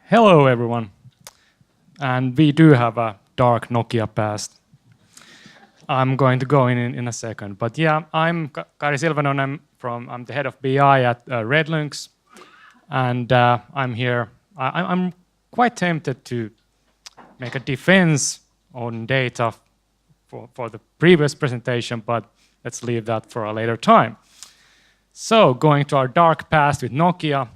Hello, everyone. And we do have a dark Nokia past. I'm going to go in a second. But yeah, I'm Kari Silvennoinen. I'm the head of BI at Redlynx. And I'm here. I'm quite tempted to make a defense on data for the previous presentation, but let's leave that for a later time. So, going to our dark past with Nokia.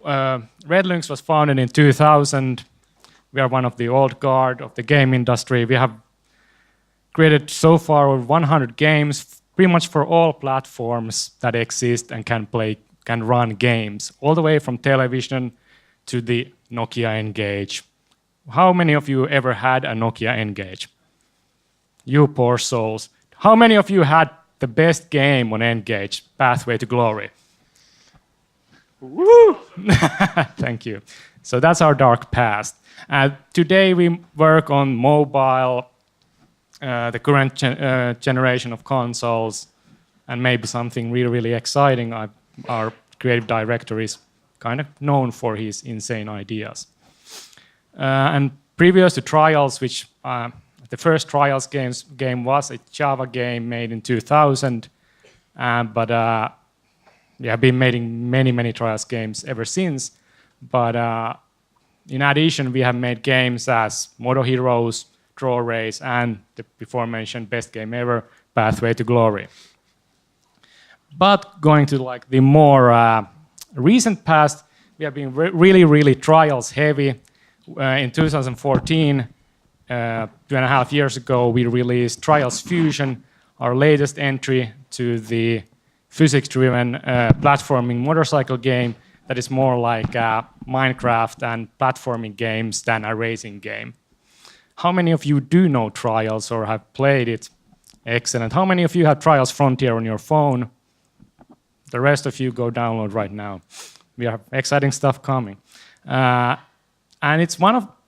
Redlynx was founded in 2000. We are one of the old guard of the game industry. We have created so far over 100 games, pretty much for all platforms that exist and can run games, all the way from television to the Nokia N-Gage. How many of you ever had a Nokia N-Gage? You poor souls. How many of you had the best game on N-Gage, Pathway to Glory? Woo! Thank you. So that's our dark past. Today we work on mobile, the current generation of consoles, and maybe something really, really exciting. Our creative director is kind of known for his insane ideas. And previous to Trials, which the first Trials game was a Java game made in 2000, but we have been making many Trials games ever since. But in addition, we have made games as Moto Heroes, Draw Race, and the before mentioned best game ever, Pathway to Glory. But going to like the more recent past, we have been really Trials heavy. In 2014, 2.5 years ago, we released Trials Fusion, our latest entry to the physics-driven platforming motorcycle game that is more like Minecraft and platforming games than a racing game. How many of you do know Trials or have played it? Excellent. How many of you have Trials Frontier on your phone? The rest of you go download right now. We have exciting stuff coming. And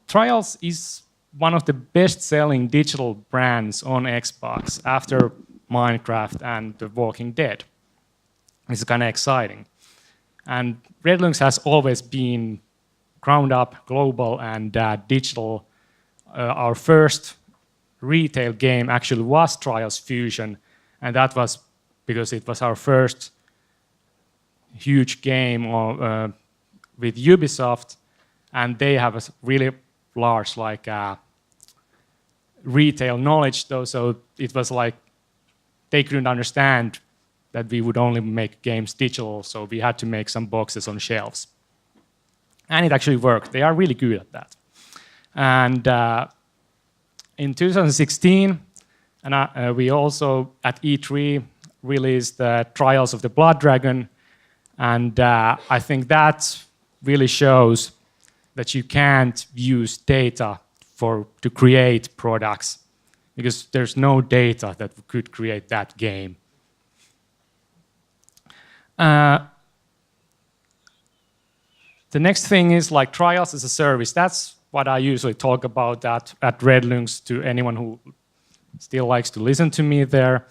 Trials is one of the best-selling digital brands on Xbox after Minecraft and The Walking Dead. It's kind of exciting. And Redlynx has always been ground up, global, and digital. Our first retail game actually was Trials Fusion, and that was because it was our first huge game with Ubisoft, and they have a really large retail knowledge, though, so it was like they couldn't understand that we would only make games digital, so we had to make some boxes on shelves. And it actually worked. They are really good at that. And in 2016, we also at E3 released Trials of the Blood Dragon, and I think that really shows that you can't use data to create products, because there's no data that could create that game. The next thing is like Trials as a service. That's what I usually talk about at Redlynx to anyone who still likes to listen to me there.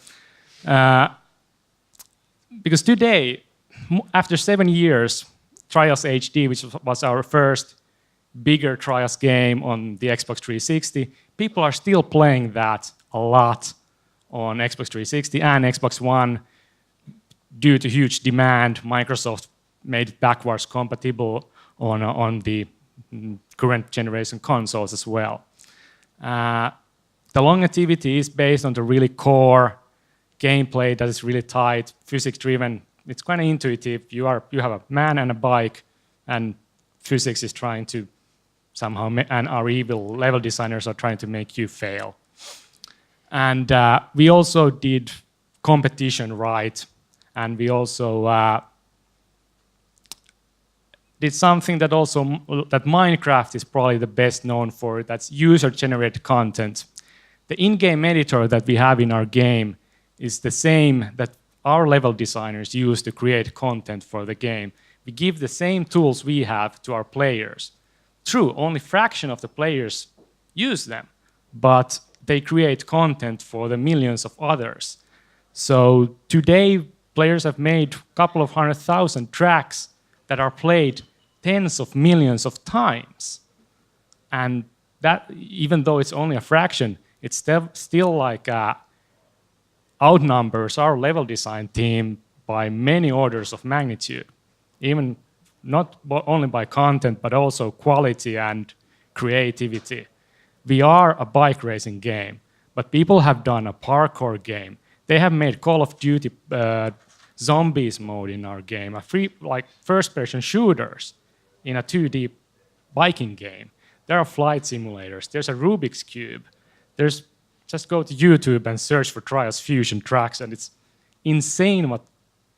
Because today, after 7 years, Trials HD, which was our first bigger Trials game on the Xbox 360, people are still playing that a lot on Xbox 360 and Xbox One. Due to huge demand, Microsoft made it backwards compatible on the current generation consoles as well. The longevity is based on the really core gameplay that is really tight, physics-driven. It's kind of intuitive. You have a man and a bike, and physics is trying to somehow, and our evil level designers are trying to make you fail. And we also did competition right. And we also did something that Minecraft is probably the best known for. That's user-generated content. The in-game editor that we have in our game is the same that our level designers use to create content for the game. We give the same tools we have to our players. True, only fraction of the players use them, but they create content for the millions of others. So today, players have made a couple of 100,000 tracks that are played tens of millions of times. And that, even though it's only a fraction, it's still like outnumbers our level design team by many orders of magnitude, even not only by content, but also quality and creativity. We are a bike racing game, but people have done a parkour game. They have made Call of Duty zombies mode in our game, a free like first-person shooters in a 2D biking game. There are flight simulators. There's a Rubik's Cube. Just go to YouTube and search for Trials Fusion tracks, and it's insane what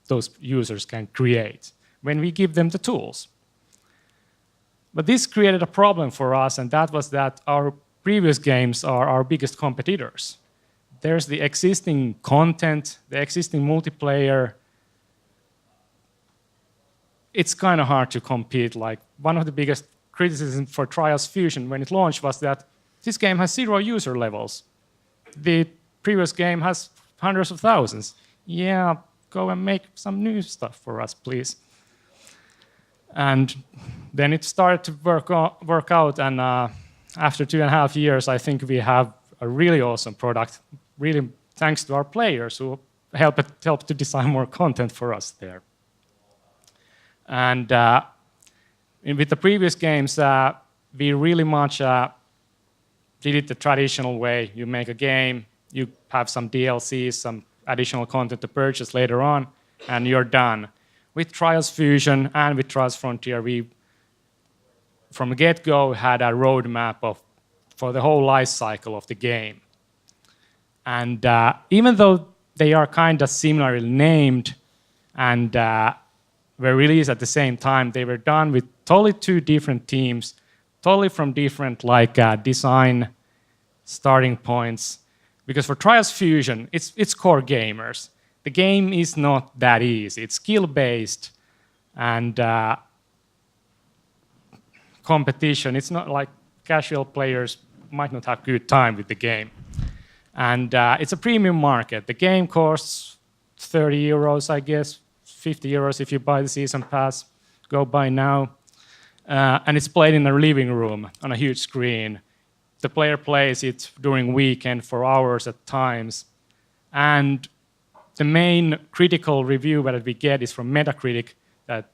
those users can create when we give them the tools. But this created a problem for us, and that was that our previous games are our biggest competitors. There's the existing content, the existing multiplayer. It's kind of hard to compete. Like, one of the biggest criticisms for Trials Fusion when it launched was that this game has 0 user levels. The previous game has hundreds of thousands. Yeah, go and make some new stuff for us, please. And then it started to work out, and after 2.5 years, I think we have a really awesome product, really thanks to our players who helped to design more content for us there. And with the previous games, we really much did it the traditional way. You make a game, you have some DLCs, some additional content to purchase later on, and you're done. With Trials Fusion and with Trials Frontier, we, from the get-go, had a roadmap for the whole life cycle of the game. And even though they are kind of similarly named and were released at the same time, they were done with totally 2 different teams, totally from different design starting points. Because for Trials Fusion, it's core gamers. The game is not that easy. It's skill-based and competition. It's not like casual players might not have good time with the game. And it's a premium market. The game costs 30 euros, I guess, 50 euros if you buy the season pass. Go buy now. And it's played in a living room on a huge screen. The player plays it during weekend for hours at times. And the main critical review that we get is from Metacritic, that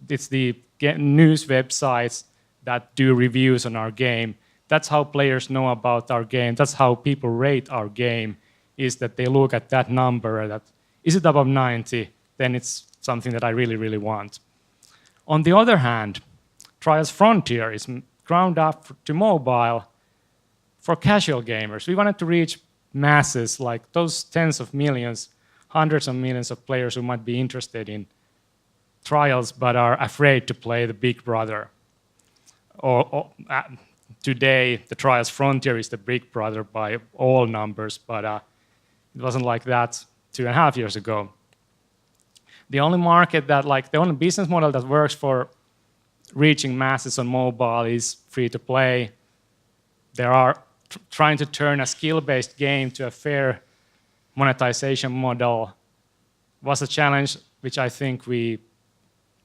it's the news websites that do reviews on our game. That's how players know about our game. That's how people rate our game, is that they look at that number, that is it above 90, then it's something that I really, really want. On the other hand, Trials Frontier is ground up to mobile for casual gamers. We wanted to reach masses, like those tens of millions, hundreds of millions of players who might be interested in Trials but are afraid to play the big brother. Today, the Trials Frontier is the big brother by all numbers, but it wasn't like that 2.5 years ago. The only market that, the only business model that works for reaching masses on mobile is free to play. They are trying to turn a skill-based game to a fair monetization model. Was a challenge which I think we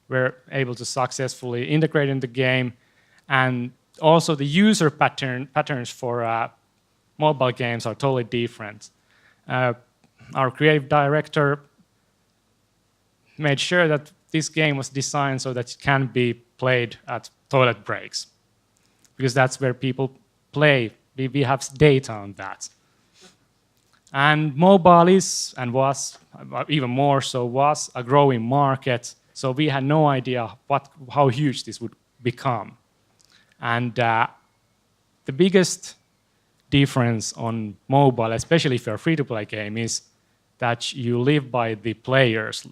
were able to successfully integrate in the game. And also the user patterns for mobile games are totally different. Our creative director made sure that this game was designed so that it can be played at toilet breaks, because that's where people play. We have data on that. And mobile is, and was, even more so, was a growing market, so we had no idea how huge this would become. And the biggest difference on mobile, especially if you're a free-to-play game, is that you live by the players.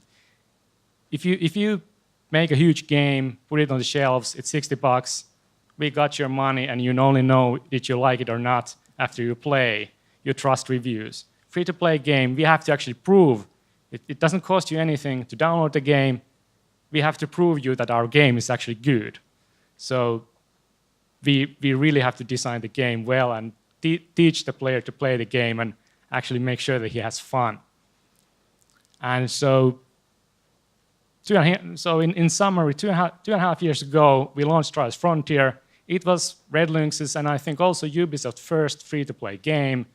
If you make a huge game, put it on the shelves, it's $60, we got your money, and you only know if you like it or not after you play. You trust reviews. Free-to-play game, we have to actually prove. It doesn't cost you anything to download the game. We have to prove you that our game is actually good. So we really have to design the game well and teach the player to play the game and actually make sure that he has fun. And so So in summary, 2.5 years ago, we launched Trials Frontier. It was Redlynx's and I think also Ubisoft's first free-to-play game.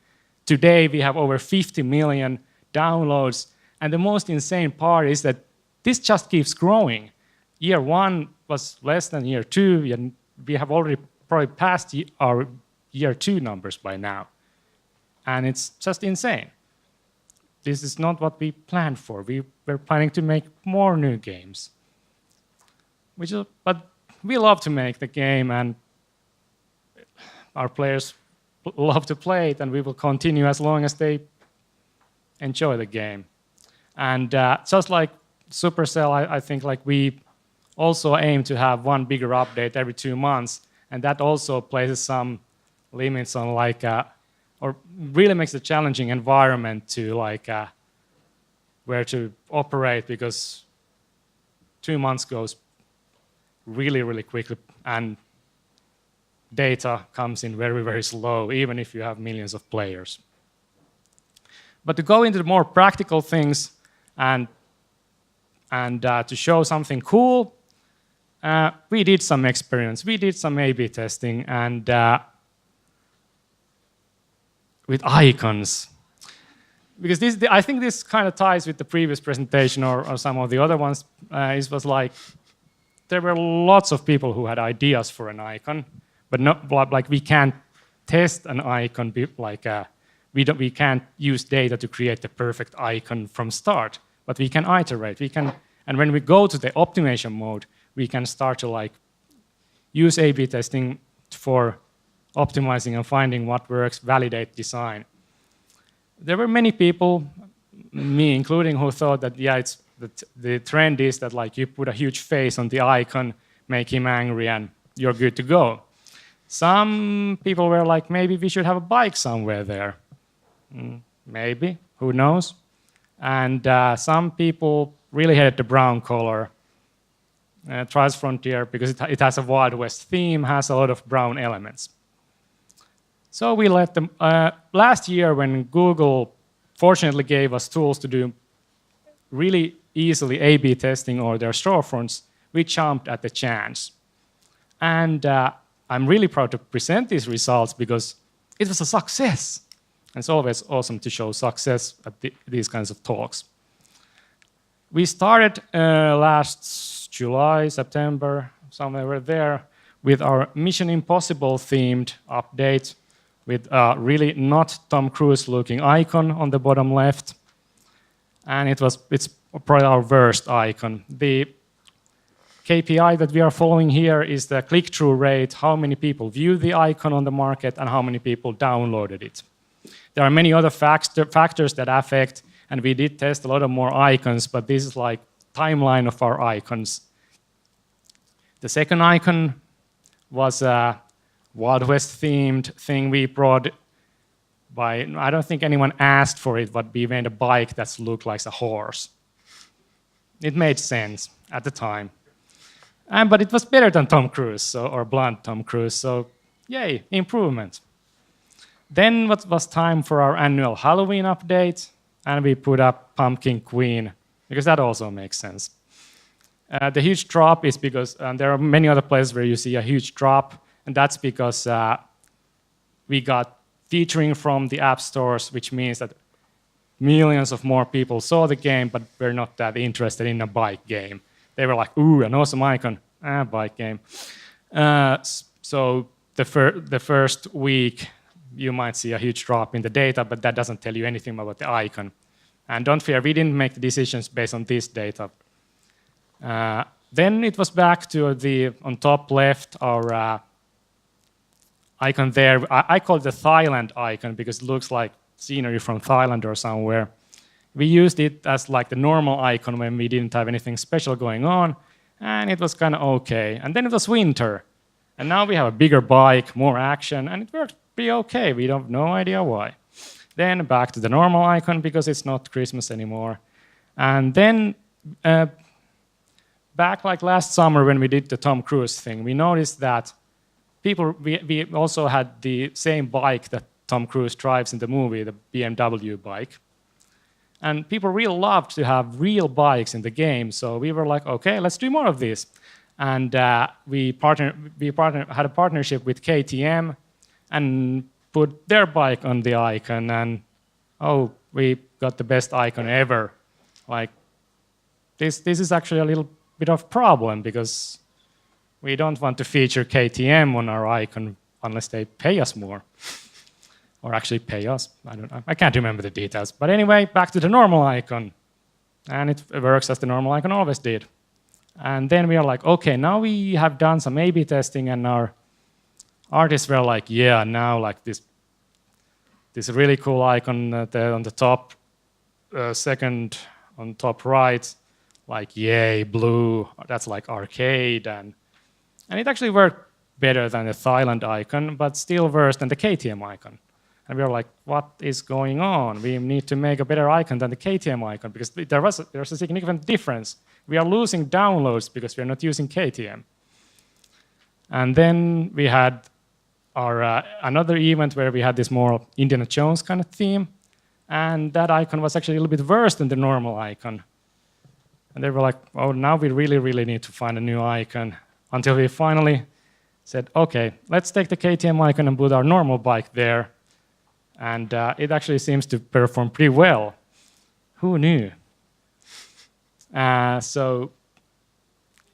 Today, we have over 50 million downloads. And the most insane part is that this just keeps growing. Year 1 was less than year 2, and we have already probably passed our year 2 numbers by now. And it's just insane. This is not what we planned for. We were planning to make more new games. But we love to make the game, and our players love to play it, and we will continue as long as they enjoy the game. And just like Supercell, I think like we also aim to have one bigger update every 2 months, and that also places some limits on like, or really makes a challenging environment to like where to operate, because 2 months goes really, really quickly, and data comes in very, very slow, even if you have millions of players. But to go into the more practical things and to show something cool, we did some experiments. We did some A/B testing, and with icons. Because I think this kind of ties with the previous presentation or some of the other ones. It was like there were lots of people who had ideas for an icon, but not like we can't test an icon like we can't use data to create the perfect icon from start, but we can iterate. And when we go to the optimization mode, we can start to like use A/B testing for optimizing and finding what works, validate design. There were many people, me including, who thought that the trend is that like you put a huge face on the icon, make him angry, and you're good to go. Some people were like, maybe we should have a bike somewhere there. Maybe, who knows? And some people really hated the brown color. Trials Frontier, because it has a Wild West theme, has a lot of brown elements. So we let them, last year when Google fortunately gave us tools to do really easily A/B testing or their storefronts, we jumped at the chance. And I'm really proud to present these results because it was a success. And it's always awesome to show success at these kinds of talks. We started last July, September, somewhere there, with our Mission Impossible themed update with a really not Tom Cruise looking icon on the bottom left. And it's probably our worst icon. The KPI that we are following here is the click-through rate, how many people view the icon on the market and how many people downloaded it. There are many other factors that affect, and we did test a lot of more icons, but this is like timeline of our icons. The second icon was a Wild West themed thing we brought by, I don't think anyone asked for it, but we made a bike that looked like a horse. It made sense at the time. But it was better than Tom Cruise, or blonde Tom Cruise, so yay, improvement. Then what was time for our annual Halloween update, and we put up Pumpkin Queen, because that also makes sense. The huge drop is because there are many other places where you see a huge drop, and that's because we got featuring from the app stores, which means that millions of more people saw the game, but were not that interested in a bike game. They were like, ooh, an awesome icon, bike game. So the first week, you might see a huge drop in the data, but that doesn't tell you anything about the icon. And don't fear, we didn't make the decisions based on this data. Then it was back to on top left, our icon there. I call it the Thailand icon because it looks like scenery from Thailand or somewhere. We used it as like the normal icon when we didn't have anything special going on, and it was kind of okay. And then it was winter, and now we have a bigger bike, more action, and it worked pretty okay. We have no idea why. Then back to the normal icon because it's not Christmas anymore. And then back like last summer when we did the Tom Cruise thing, we noticed that we also had the same bike that Tom Cruise drives in the movie, the BMW bike. And people really loved to have real bikes in the game. So we were like, okay, let's do more of this. And we had a partnership with KTM and put their bike on the icon. And oh, we got the best icon ever. Like, this is actually a little bit of problem because we don't want to feature KTM on our icon unless they pay us more. Or actually pay us, I don't know. I can't remember the details. But anyway, back to the normal icon. And it works as the normal icon always did. And then we are like, okay, now we have done some A/B testing and our artists were like, yeah, now like this really cool icon there on the top, second on top right, like yay, blue, that's like arcade. And it actually worked better than the Thailand icon, but still worse than the KTM icon. And we were like, what is going on? We need to make a better icon than the KTM icon because there's a significant difference. We are losing downloads because we are not using KTM. And then we had our another event where we had this more Indiana Jones kind of theme. And that icon was actually a little bit worse than the normal icon. And they were like, oh, now we really, really need to find a new icon. Until we finally said, okay, let's take the KTM icon and put our normal bike there. And it actually seems to perform pretty well. Who knew? So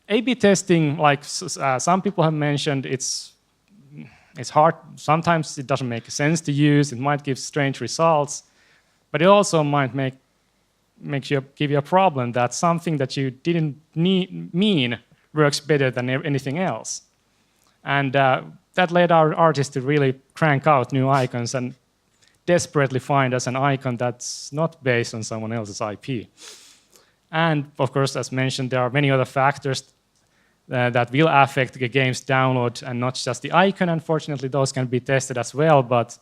A/B testing, like some people have mentioned, it's hard. Sometimes it doesn't make sense to use. It might give strange results. But it also might give you a problem that something that you didn't mean works better than anything else. And that led our artists to really crank out new icons and desperately find us an icon that's not based on someone else's IP. And of course, as mentioned, there are many other factors that will affect the game's download and not just the icon. Unfortunately, those can be tested as well, but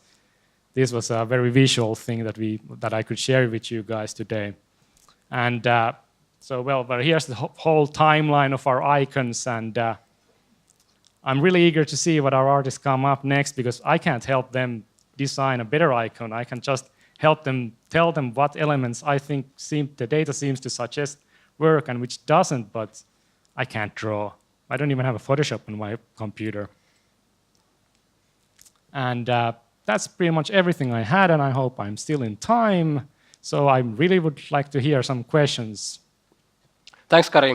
this was a very visual thing that I could share with you guys today. And but here's the whole timeline of our icons, and I'm really eager to see what our artists come up next because I can't help them design a better icon. I can just help them, tell them what elements I think the data seems to suggest work and which doesn't, but I can't draw. I don't even have a Photoshop on my computer. And that's pretty much everything I had, and I hope I'm still in time. So I really would like to hear some questions. Thanks, Kari.